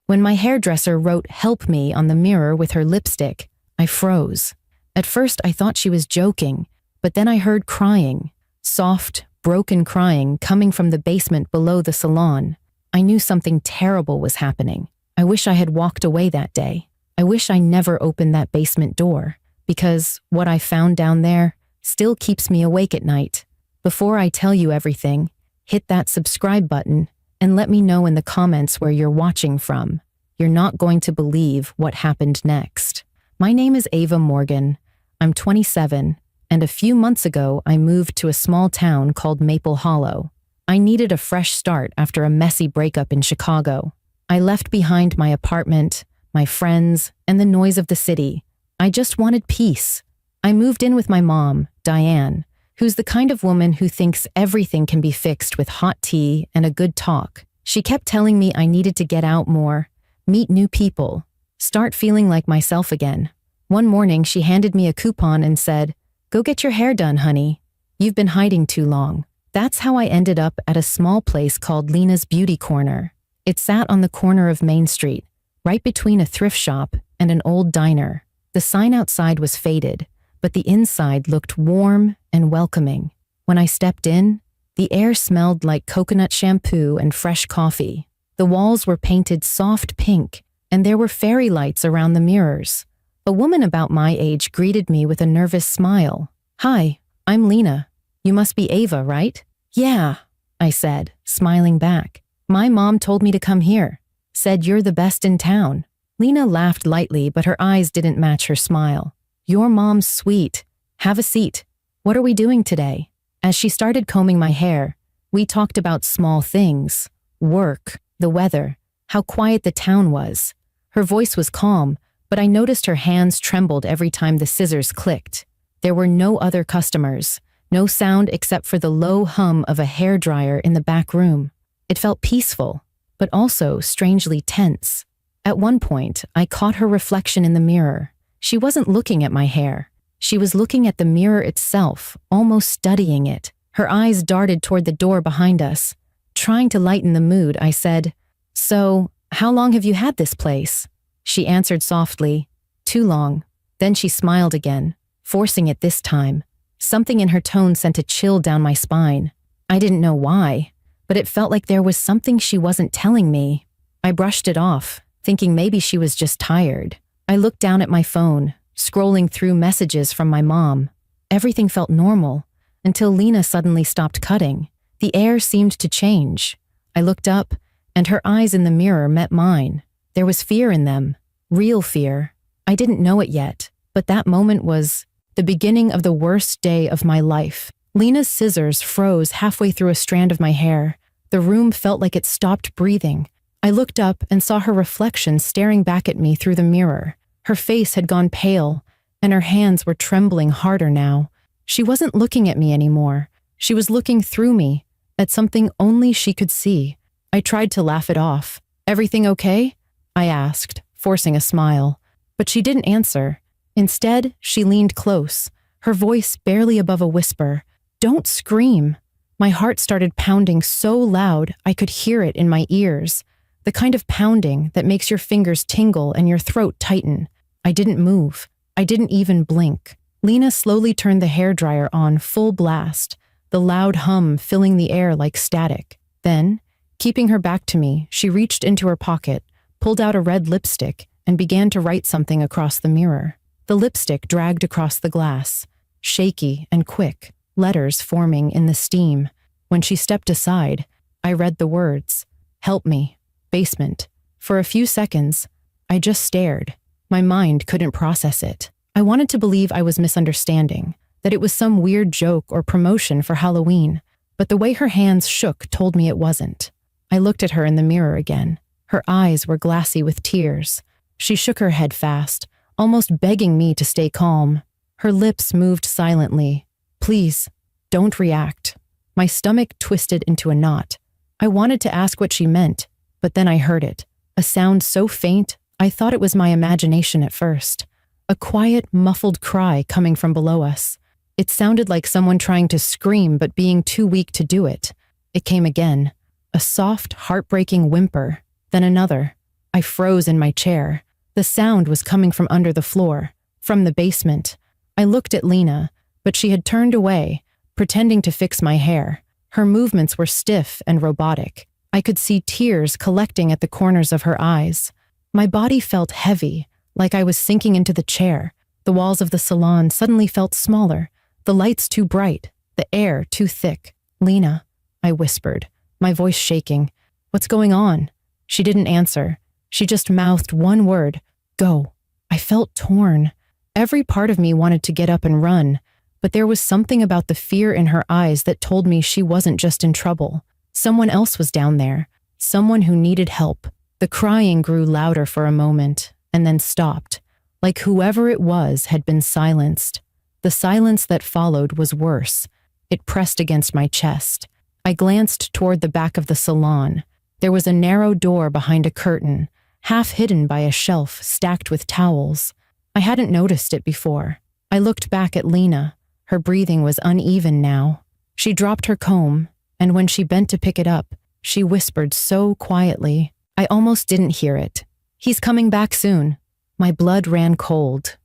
When my hairdresser wrote "help me" on the mirror with her lipstick, I froze. At first I thought she was joking, but then I heard crying. Soft, broken crying coming from the basement below the salon. I knew something terrible was happening. I wish I had walked away that day. I wish I never opened that basement door, because what I found down there still keeps me awake at night. Before I tell you everything, hit that subscribe button and let me know in the comments where you're watching from. You're not going to believe what happened next. My name is Ava Morgan. I'm 27, and a few months ago I moved to a small town called Maple Hollow. I needed a fresh start after a messy breakup in Chicago. I left behind my apartment, my friends, and the noise of the city. I just wanted peace. I moved in with my mom, Diane, who's the kind of woman who thinks everything can be fixed with hot tea and a good talk. She kept telling me I needed to get out more, meet new people, start feeling like myself again. One morning, she handed me a coupon and said, "Go get your hair done, honey. You've been hiding too long." That's how I ended up at a small place called Lena's Beauty Corner. It sat on the corner of Main Street, right between a thrift shop and an old diner. The sign outside was faded, but the inside looked warm and welcoming. When I stepped in, the air smelled like coconut shampoo and fresh coffee. The walls were painted soft pink, and there were fairy lights around the mirrors. A woman about my age greeted me with a nervous smile. "Hi, I'm Lena. You must be Ava, right?" "Yeah," I said, smiling back. "My mom told me to come here. Said you're the best in town." Lena laughed lightly, but her eyes didn't match her smile. "Your mom's sweet. Have a seat. What are we doing today?" As she started combing my hair, we talked about small things, work, the weather, how quiet the town was. Her voice was calm, but I noticed her hands trembled every time the scissors clicked. There were no other customers, no sound except for the low hum of a hairdryer in the back room. It felt peaceful, but also strangely tense. At one point, I caught her reflection in the mirror. She wasn't looking at my hair. She was looking at the mirror itself, almost studying it. Her eyes darted toward the door behind us. Trying to lighten the mood, I said, "So, how long have you had this place?" She answered softly, "Too long." Then she smiled again, forcing it this time. Something in her tone sent a chill down my spine. I didn't know why, but it felt like there was something she wasn't telling me. I brushed it off, thinking maybe she was just tired. I looked down at my phone, scrolling through messages from my mom. Everything felt normal, until Lena suddenly stopped cutting. The air seemed to change. I looked up, and her eyes in the mirror met mine. There was fear in them, real fear. I didn't know it yet, but that moment was the beginning of the worst day of my life. Lena's scissors froze halfway through a strand of my hair. The room felt like it stopped breathing. I looked up and saw her reflection staring back at me through the mirror. Her face had gone pale, and her hands were trembling harder now. She wasn't looking at me anymore. She was looking through me, at something only she could see. I tried to laugh it off. "Everything okay?" I asked, forcing a smile. But she didn't answer. Instead, she leaned close, her voice barely above a whisper. "Don't scream." My heart started pounding so loud I could hear it in my ears, the kind of pounding that makes your fingers tingle and your throat tighten. I didn't move. I didn't even blink. Lena slowly turned the hairdryer on full blast, the loud hum filling the air like static. Then, keeping her back to me, she reached into her pocket, pulled out a red lipstick, and began to write something across the mirror. The lipstick dragged across the glass, shaky and quick, letters forming in the steam. When she stepped aside, I read the words, "Help me, basement." For a few seconds, I just stared. My mind couldn't process it. I wanted to believe I was misunderstanding, that it was some weird joke or promotion for Halloween, but the way her hands shook told me it wasn't. I looked at her in the mirror again. Her eyes were glassy with tears. She shook her head fast, almost begging me to stay calm. Her lips moved silently. "Please, don't react." My stomach twisted into a knot. I wanted to ask what she meant, but then I heard it. A sound so faint, I thought it was my imagination at first. A quiet, muffled cry coming from below us. It sounded like someone trying to scream but being too weak to do it. It came again. A soft, heartbreaking whimper, then another. I froze in my chair. The sound was coming from under the floor, from the basement. I looked at Lena, but she had turned away, pretending to fix my hair. Her movements were stiff and robotic. I could see tears collecting at the corners of her eyes. My body felt heavy, like I was sinking into the chair. The walls of the salon suddenly felt smaller, the lights too bright, the air too thick. "Lena," I whispered, my voice shaking. "What's going on?" She didn't answer. She just mouthed one word, "Go." I felt torn. Every part of me wanted to get up and run, but there was something about the fear in her eyes that told me she wasn't just in trouble. Someone else was down there, someone who needed help. The crying grew louder for a moment, and then stopped, like whoever it was had been silenced. The silence that followed was worse. It pressed against my chest. I glanced toward the back of the salon. There was a narrow door behind a curtain, half hidden by a shelf stacked with towels. I hadn't noticed it before. I looked back at Lena. Her breathing was uneven now. She dropped her comb, and when she bent to pick it up, she whispered so quietly, I almost didn't hear it. "He's coming back soon." My blood ran cold.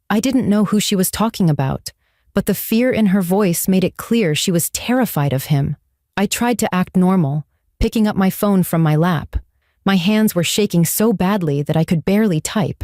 I didn't know who she was talking about, but the fear in her voice made it clear she was terrified of him. I tried to act normal, picking up my phone from my lap. My hands were shaking so badly that I could barely type.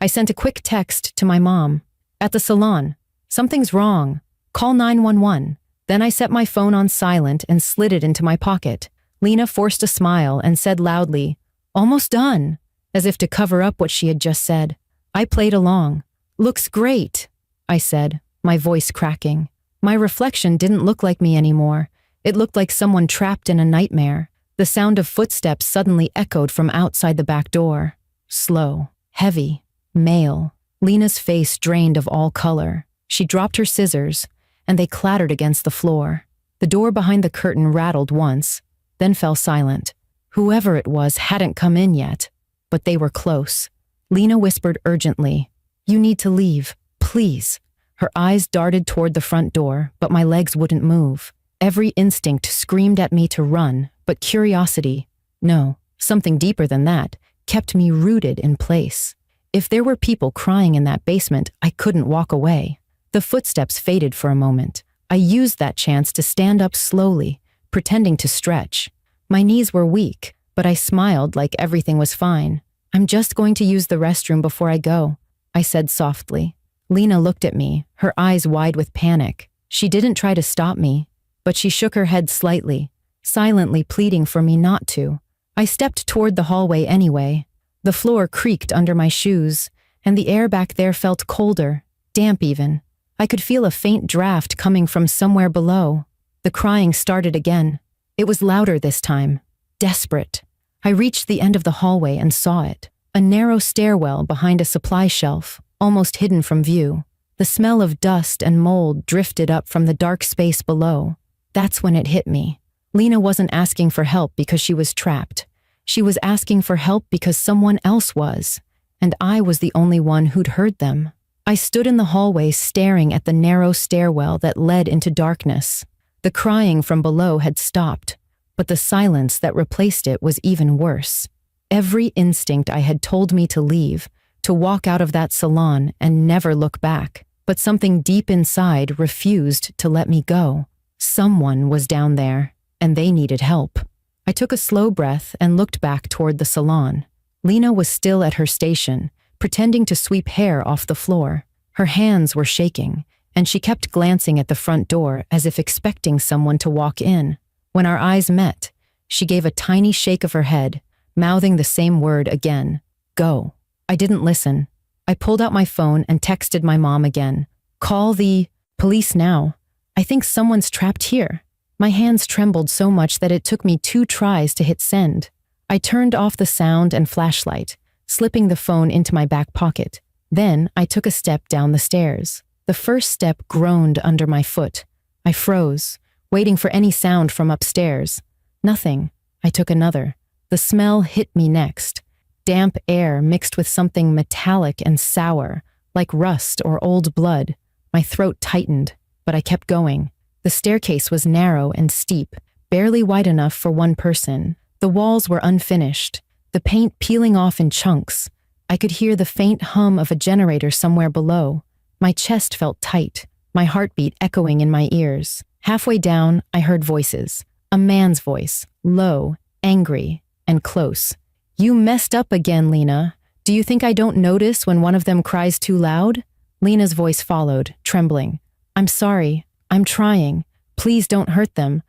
I sent a quick text to my mom. "At the salon. Something's wrong. Call 911. Then I set my phone on silent and slid it into my pocket. Lena forced a smile and said loudly, "Almost done," as if to cover up what she had just said. I played along. "Looks great," I said, my voice cracking. My reflection didn't look like me anymore. It looked like someone trapped in a nightmare. The sound of footsteps suddenly echoed from outside the back door. Slow, heavy, male. Lena's face drained of all color. She dropped her scissors, and they clattered against the floor. The door behind the curtain rattled once, then fell silent. Whoever it was hadn't come in yet, but they were close. Lena whispered urgently, "You need to leave, please." Her eyes darted toward the front door, but my legs wouldn't move. Every instinct screamed at me to run, but curiosity, no, something deeper than that, kept me rooted in place. If there were people crying in that basement, I couldn't walk away. The footsteps faded for a moment. I used that chance to stand up slowly, pretending to stretch. My knees were weak, but I smiled like everything was fine. "I'm just going to use the restroom before I go," I said softly. Lena looked at me, her eyes wide with panic. She didn't try to stop me, but she shook her head slightly, silently pleading for me not to. I stepped toward the hallway anyway. The floor creaked under my shoes, and the air back there felt colder, damp even. I could feel a faint draft coming from somewhere below. The crying started again. It was louder this time, desperate. I reached the end of the hallway and saw it. A narrow stairwell behind a supply shelf, almost hidden from view. The smell of dust and mold drifted up from the dark space below. That's when it hit me. Lena wasn't asking for help because she was trapped. She was asking for help because someone else was, and I was the only one who'd heard them. I stood in the hallway staring at the narrow stairwell that led into darkness. The crying from below had stopped, but the silence that replaced it was even worse. Every instinct I had told me to leave, to walk out of that salon and never look back, but something deep inside refused to let me go. Someone was down there, and they needed help. I took a slow breath and looked back toward the salon. Lena was still at her station, pretending to sweep hair off the floor. Her hands were shaking, and she kept glancing at the front door as if expecting someone to walk in. When our eyes met, she gave a tiny shake of her head, mouthing the same word again, "Go." I didn't listen. I pulled out my phone and texted my mom again. "Call the police now. I think someone's trapped here." My hands trembled so much that it took me 2 tries to hit send. I turned off the sound and flashlight, slipping the phone into my back pocket. Then I took a step down the stairs. The first step groaned under my foot. I froze, waiting for any sound from upstairs. Nothing. I took another. The smell hit me next. Damp air mixed with something metallic and sour, like rust or old blood. My throat tightened, but I kept going. The staircase was narrow and steep, barely wide enough for one person. The walls were unfinished. the paint peeling off in chunks. I could hear the faint hum of a generator somewhere below. My chest felt tight, my heartbeat echoing in my ears. Halfway down, I heard voices. A man's voice, low, angry, and close. "You messed up again, Lena. Do you think I don't notice when one of them cries too loud?" Lena's voice followed, trembling. "I'm sorry. I'm trying. Please don't hurt them.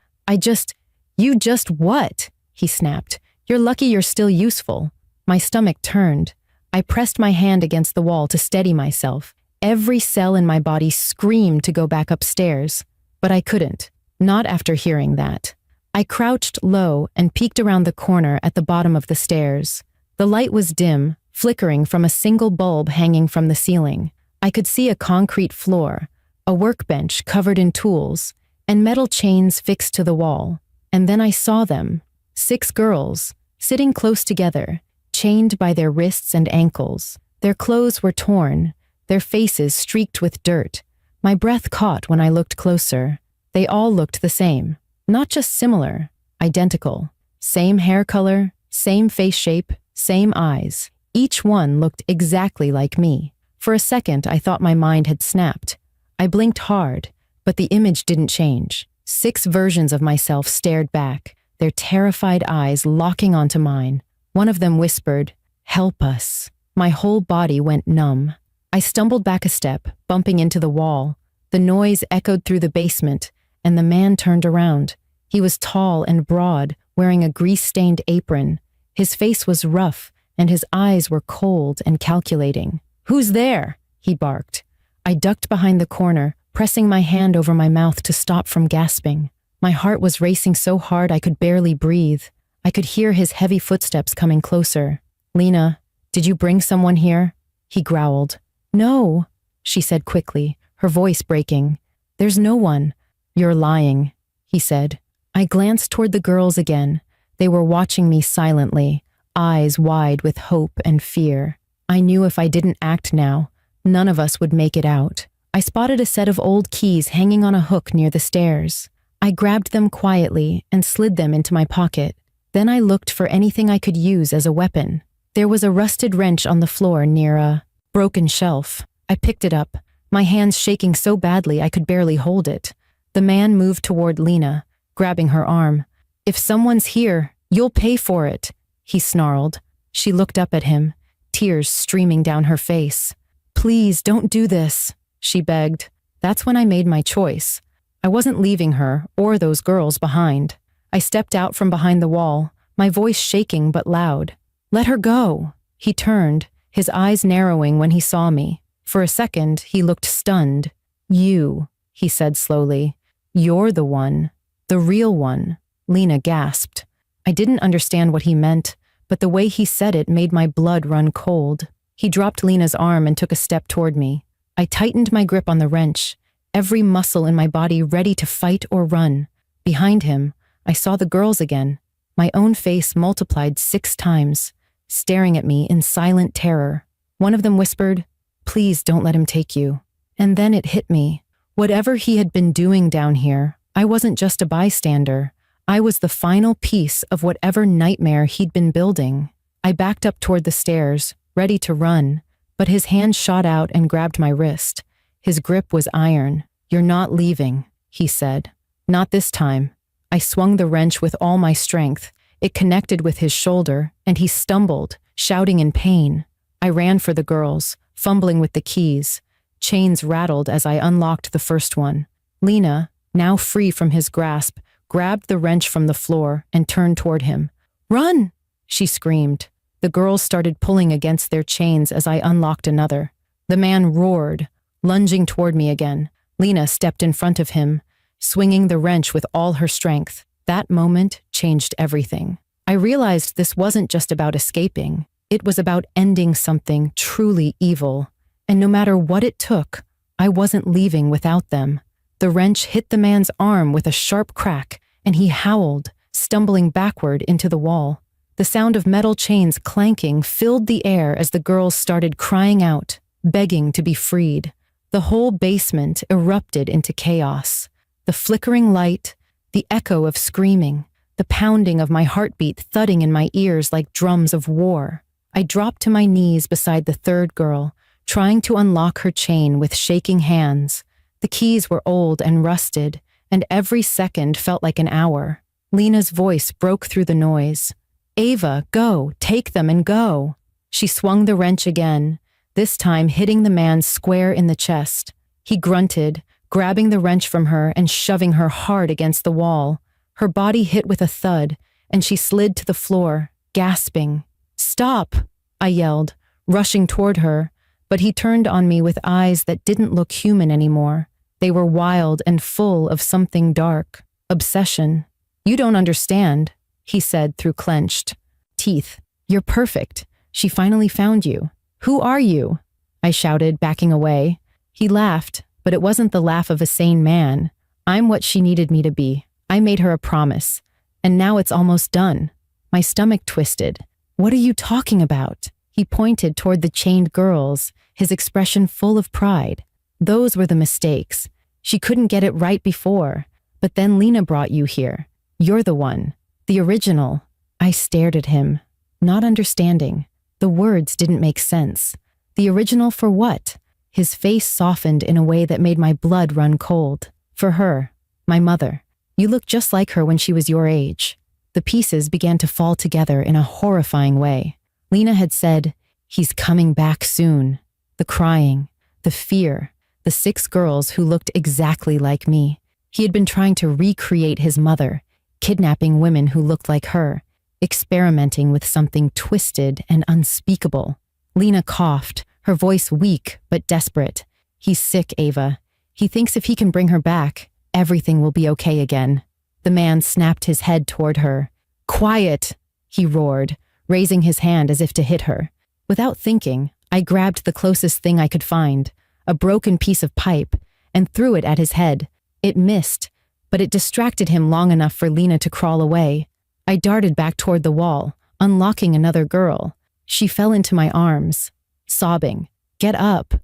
You just what?" he snapped. "You're lucky you're still useful." My stomach turned. I pressed my hand against the wall to steady myself. Every cell in my body screamed to go back upstairs, but I couldn't, not after hearing that. I crouched low and peeked around the corner at the bottom of the stairs. The light was dim, flickering from a single bulb hanging from the ceiling. I could see a concrete floor, a workbench covered in tools, and metal chains fixed to the wall. And then I saw them, 6 girls, sitting close together, chained by their wrists and ankles. Their clothes were torn, their faces streaked with dirt. My breath caught when I looked closer. They all looked the same. Not just similar, identical. Same hair color, same face shape, same eyes. Each one looked exactly like me. For a second, I thought my mind had snapped. I blinked hard, but the image didn't change. 6 versions of myself stared back, their terrified eyes locking onto mine. One of them whispered, "Help us." My whole body went numb. I stumbled back a step, bumping into the wall. The noise echoed through the basement, and the man turned around. He was tall and broad, wearing a grease-stained apron. His face was rough, and his eyes were cold and calculating. "Who's there?" he barked. I ducked behind the corner, pressing my hand over my mouth to stop from gasping. My heart was racing so hard I could barely breathe. I could hear his heavy footsteps coming closer. "Lena, did you bring someone here?" he growled. "No," she said quickly, her voice breaking. "There's no one." "You're lying," he said. I glanced toward the girls again. They were watching me silently, eyes wide with hope and fear. I knew if I didn't act now, none of us would make it out. I spotted a set of old keys hanging on a hook near the stairs. I grabbed them quietly and slid them into my pocket. Then I looked for anything I could use as a weapon. There was a rusted wrench on the floor near a broken shelf. I picked it up, my hands shaking so badly I could barely hold it. The man moved toward Lena, grabbing her arm. "If someone's here, you'll pay for it," he snarled. She looked up at him, tears streaming down her face. "Please don't do this," she begged. That's when I made my choice. I wasn't leaving her or those girls behind. I stepped out from behind the wall, my voice shaking but loud. "Let her go." He turned, his eyes narrowing when he saw me. For a second, he looked stunned. "You," he said slowly. "You're the one. The real one." Lena gasped. I didn't understand what he meant, but the way he said it made my blood run cold. He dropped Lena's arm and took a step toward me. I tightened my grip on the wrench, every muscle in my body ready to fight or run. Behind him, I saw the girls again, my own face multiplied 6 times, staring at me in silent terror. One of them whispered, "Please don't let him take you." And then it hit me. Whatever he had been doing down here, I wasn't just a bystander. I was the final piece of whatever nightmare he'd been building. I backed up toward the stairs, ready to run, but his hand shot out and grabbed my wrist. His grip was iron. "You're not leaving," he said. "Not this time." I swung the wrench with all my strength. It connected with his shoulder, and he stumbled, shouting in pain. I ran for the girls, fumbling with the keys. Chains rattled as I unlocked the first one. Lena, now free from his grasp, grabbed the wrench from the floor and turned toward him. "Run!" she screamed. The girls started pulling against their chains as I unlocked another. The man roared, lunging toward me again. Lena stepped in front of him, swinging the wrench with all her strength. That moment changed everything. I realized this wasn't just about escaping. It was about ending something truly evil. And no matter what it took, I wasn't leaving without them. The wrench hit the man's arm with a sharp crack, and he howled, stumbling backward into the wall. The sound of metal chains clanking filled the air as the girls started crying out, begging to be freed. The whole basement erupted into chaos. The flickering light, the echo of screaming, the pounding of my heartbeat thudding in my ears like drums of war. I dropped to my knees beside the third girl, trying to unlock her chain with shaking hands. The keys were old and rusted, and every second felt like an hour. Lena's voice broke through the noise. "Ava, go, take them and go." She swung the wrench again, this time hitting the man square in the chest. He grunted, grabbing the wrench from her and shoving her hard against the wall. Her body hit with a thud, and she slid to the floor, gasping. "Stop!" I yelled, rushing toward her, but he turned on me with eyes that didn't look human anymore. They were wild and full of something dark. Obsession. "You don't understand," he said through clenched teeth. "You're perfect. She finally found you. Who are you?" I shouted, backing away. He laughed, but it wasn't the laugh of a sane man. "I'm what she needed me to be. I made her a promise. And now it's almost done." My stomach twisted. "What are you talking about?" He pointed toward the chained girls, his expression full of pride. "Those were the mistakes. She couldn't get it right before. But then Lena brought you here. You're the one. The original." I stared at him, not understanding. The words didn't make sense. The original for what? His face softened in a way that made my blood run cold. "For her. My mother. You look just like her when she was your age." The pieces began to fall together in a horrifying way. Lena had said, "He's coming back soon." The crying, the fear, the 6 girls who looked exactly like me. He had been trying to recreate his mother, kidnapping women who looked like her, experimenting with something twisted and unspeakable. Lena coughed, her voice weak but desperate. "He's sick, Ava. He thinks if he can bring her back, everything will be okay again." The man snapped his head toward her. "Quiet!" he roared, raising his hand as if to hit her. Without thinking, I grabbed the closest thing I could find, a broken piece of pipe, and threw it at his head. It missed, but it distracted him long enough for Lena to crawl away. I darted back toward the wall, unlocking another girl. She fell into my arms, sobbing. "Get up,"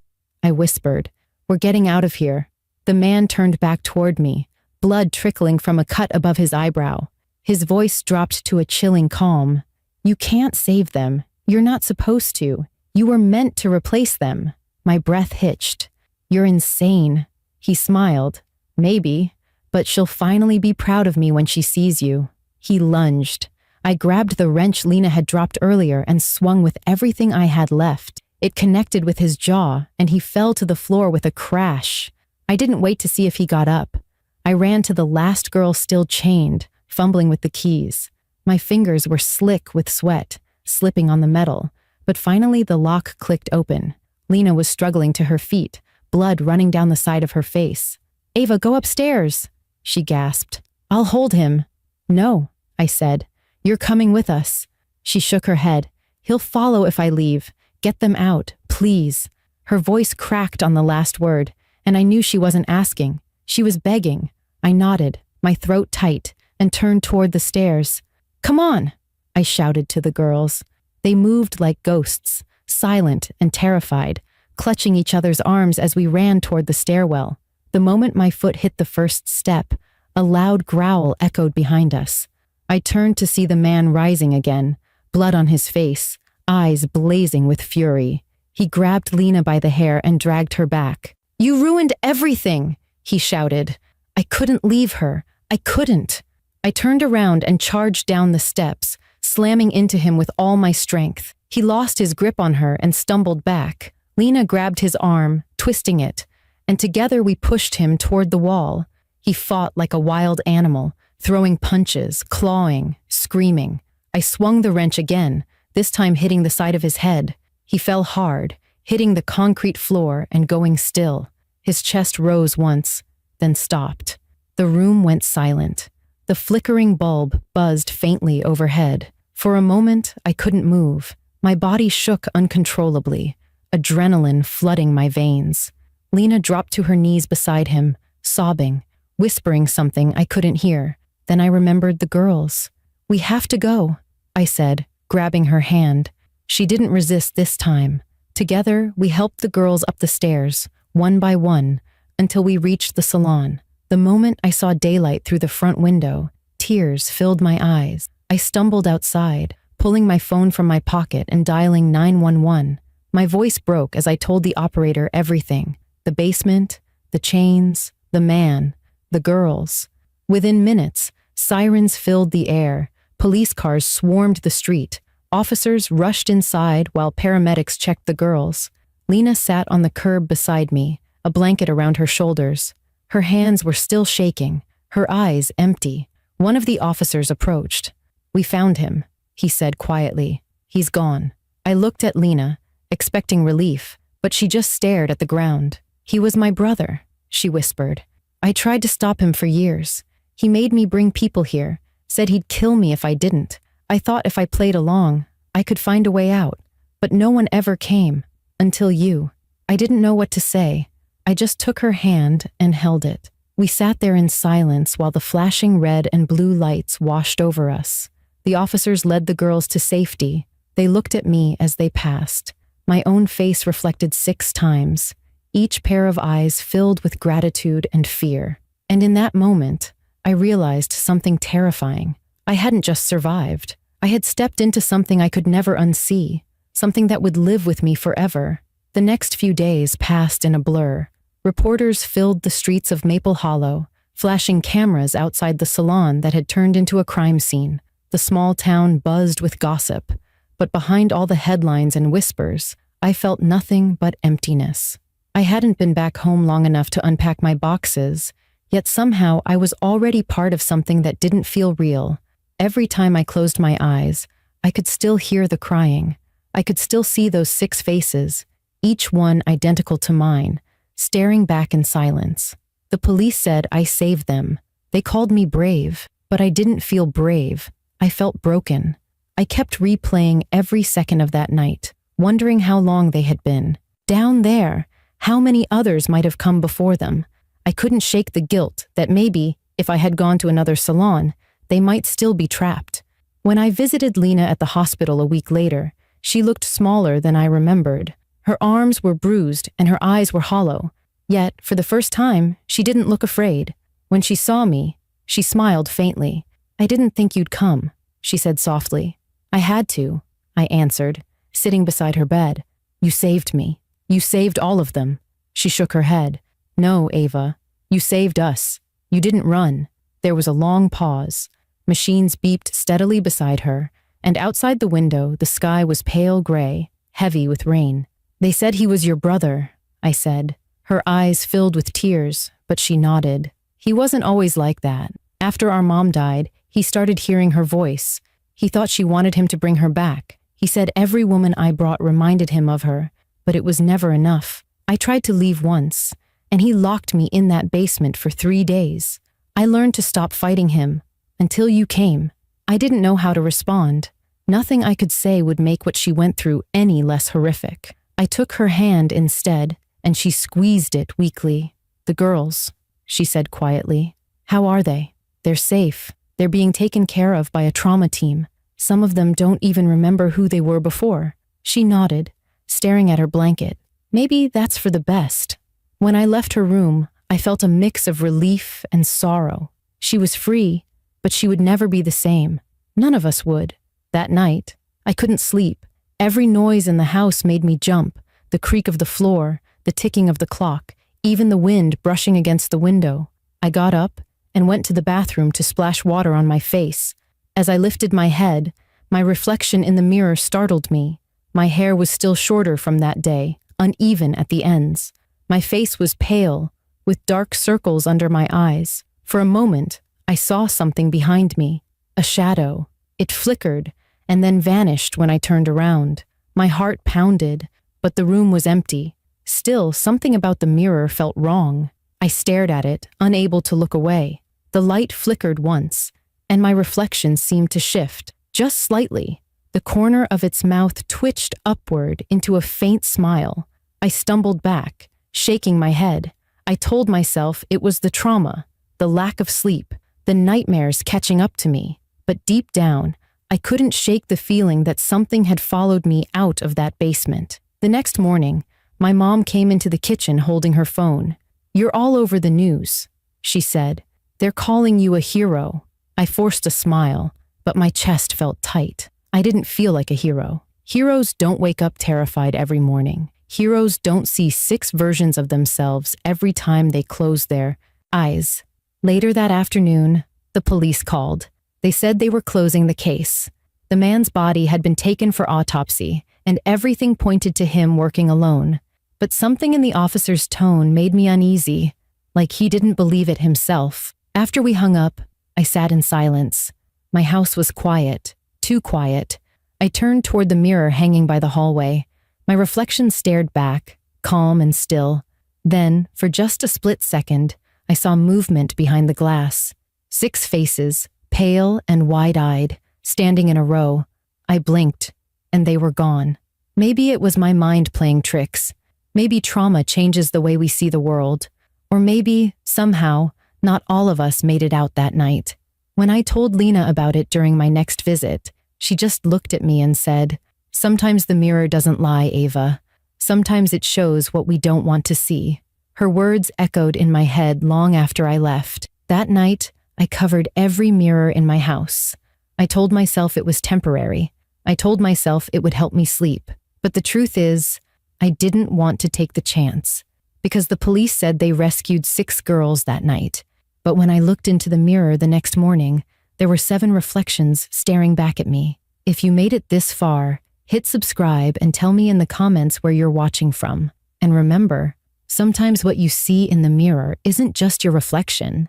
I whispered. "We're getting out of here." The man turned back toward me, blood trickling from a cut above his eyebrow. His voice dropped to a chilling calm. "You can't save them. You're not supposed to. You were meant to replace them." My breath hitched. "You're insane." He smiled. "Maybe, but she'll finally be proud of me when she sees you." He lunged. I grabbed the wrench Lena had dropped earlier and swung with everything I had left. It connected with his jaw, and he fell to the floor with a crash. I didn't wait to see if he got up. I ran to the last girl still chained, fumbling with the keys. My fingers were slick with sweat, slipping on the metal, but finally the lock clicked open. Lena was struggling to her feet, blood running down the side of her face. "Ava, go upstairs," she gasped. "I'll hold him." "No," I said. "You're coming with us." She shook her head. "He'll follow if I leave. Get them out, please." Her voice cracked on the last word, and I knew she wasn't asking. She was begging. I nodded, my throat tight, and turned toward the stairs. "Come on," I shouted to the girls. They moved like ghosts, silent and terrified, clutching each other's arms as we ran toward the stairwell. The moment my foot hit the first step, a loud growl echoed behind us. I turned to see the man rising again, blood on his face, eyes blazing with fury. He grabbed Lena by the hair and dragged her back. "You ruined everything," he shouted. "I couldn't leave her. I couldn't." I turned around and charged down the steps, slamming into him with all my strength. He lost his grip on her and stumbled back. Lena grabbed his arm, twisting it, and together we pushed him toward the wall. He fought like a wild animal, throwing punches, clawing, screaming. I swung the wrench again, this time hitting the side of his head. He fell hard, hitting the concrete floor and going still. His chest rose once, then stopped. The room went silent. The flickering bulb buzzed faintly overhead. For a moment, I couldn't move. My body shook uncontrollably, adrenaline flooding my veins. Lena dropped to her knees beside him, sobbing, whispering something I couldn't hear. Then I remembered the girls. "We have to go," I said, grabbing her hand. She didn't resist this time. Together, we helped the girls up the stairs, one by one, until we reached the salon. The moment I saw daylight through the front window, tears filled my eyes. I stumbled outside, pulling my phone from my pocket and dialing 911. My voice broke as I told the operator everything: the basement, the chains, the man, the girls. Within minutes, sirens filled the air, police cars swarmed the street, officers rushed inside while paramedics checked the girls. Lena sat on the curb beside me, a blanket around her shoulders. Her hands were still shaking, her eyes empty. One of the officers approached. "We found him," he said quietly. "He's gone." I looked at Lena, expecting relief, but she just stared at the ground. "He was my brother," she whispered. "I tried to stop him for years. He made me bring people here, said he'd kill me if I didn't. I thought if I played along, I could find a way out. But no one ever came. Until you. I didn't know what to say. I just took her hand and held it. We sat there in silence while the flashing red and blue lights washed over us. The officers led the girls to safety. They looked at me as they passed. My own face reflected 6 times, each pair of eyes filled with gratitude and fear. And in that moment, I realized something terrifying. I hadn't just survived. I had stepped into something I could never unsee, something that would live with me forever. The next few days passed in a blur. Reporters filled the streets of Maple Hollow, flashing cameras outside the salon that had turned into a crime scene. The small town buzzed with gossip, but behind all the headlines and whispers, I felt nothing but emptiness. I hadn't been back home long enough to unpack my boxes, yet somehow I was already part of something that didn't feel real. Every time I closed my eyes, I could still hear the crying. I could still see those 6 faces, each one identical to mine, staring back in silence. The police said I saved them. They called me brave, but I didn't feel brave. I felt broken. I kept replaying every second of that night, wondering how long they had been. Down there, how many others might have come before them. I couldn't shake the guilt that maybe, if I had gone to another salon, they might still be trapped. When I visited Lena at the hospital a week later, she looked smaller than I remembered. Her arms were bruised and her eyes were hollow. Yet, for the first time, she didn't look afraid. When she saw me, she smiled faintly. "I didn't think you'd come," she said softly. "I had to," I answered, sitting beside her bed. "You saved me. You saved all of them." She shook her head. "No, Ava. You saved us. You didn't run." There was a long pause. Machines beeped steadily beside her, and outside the window, the sky was pale gray, heavy with rain. "They said he was your brother," I said. Her eyes filled with tears, but she nodded. "He wasn't always like that. After our mom died, he started hearing her voice. He thought she wanted him to bring her back. He said every woman I brought reminded him of her, but it was never enough. I tried to leave once, and he locked me in that basement for 3 days. I learned to stop fighting him, until you came. I didn't know how to respond. Nothing I could say would make what she went through any less horrific. I took her hand instead, and she squeezed it weakly. "The girls," she said quietly. "How are they?" "They're safe. They're being taken care of by a trauma team. Some of them don't even remember who they were before." She nodded, staring at her blanket. "Maybe that's for the best." When I left her room, I felt a mix of relief and sorrow. She was free, but she would never be the same. None of us would. That night, I couldn't sleep. Every noise in the house made me jump. The creak of the floor, the ticking of the clock, even the wind brushing against the window. I got up and went to the bathroom to splash water on my face. As I lifted my head, my reflection in the mirror startled me. My hair was still shorter from that day, uneven at the ends. My face was pale, with dark circles under my eyes. For a moment, I saw something behind me, a shadow. It flickered and then vanished when I turned around. My heart pounded, but the room was empty. Still, something about the mirror felt wrong. I stared at it, unable to look away. The light flickered once, and my reflection seemed to shift, just slightly. The corner of its mouth twitched upward into a faint smile. I stumbled back, shaking my head. I told myself it was the trauma, the lack of sleep, the nightmares catching up to me. But deep down, I couldn't shake the feeling that something had followed me out of that basement. The next morning, my mom came into the kitchen holding her phone. "You're all over the news," she said. "They're calling you a hero." I forced a smile, but my chest felt tight. I didn't feel like a hero. Heroes don't wake up terrified every morning. Heroes don't see 6 versions of themselves every time they close their eyes. Later that afternoon, the police called. They said they were closing the case. The man's body had been taken for autopsy, and everything pointed to him working alone. But something in the officer's tone made me uneasy, like he didn't believe it himself. After we hung up, I sat in silence. My house was quiet, too quiet. I turned toward the mirror hanging by the hallway. My reflection stared back, calm and still. Then, for just a split second, I saw movement behind the glass. 6 faces, pale and wide-eyed, standing in a row. I blinked, and they were gone. Maybe it was my mind playing tricks. Maybe trauma changes the way we see the world. Or maybe, somehow, not all of us made it out that night. When I told Lena about it during my next visit, she just looked at me and said, "Sometimes the mirror doesn't lie, Ava. Sometimes it shows what we don't want to see." Her words echoed in my head long after I left. That night, I covered every mirror in my house. I told myself it was temporary. I told myself it would help me sleep. But the truth is, I didn't want to take the chance, because the police said they rescued 6 girls that night. But when I looked into the mirror the next morning, there were 7 reflections staring back at me. If you made it this far, hit subscribe and tell me in the comments where you're watching from. And remember, sometimes what you see in the mirror isn't just your reflection.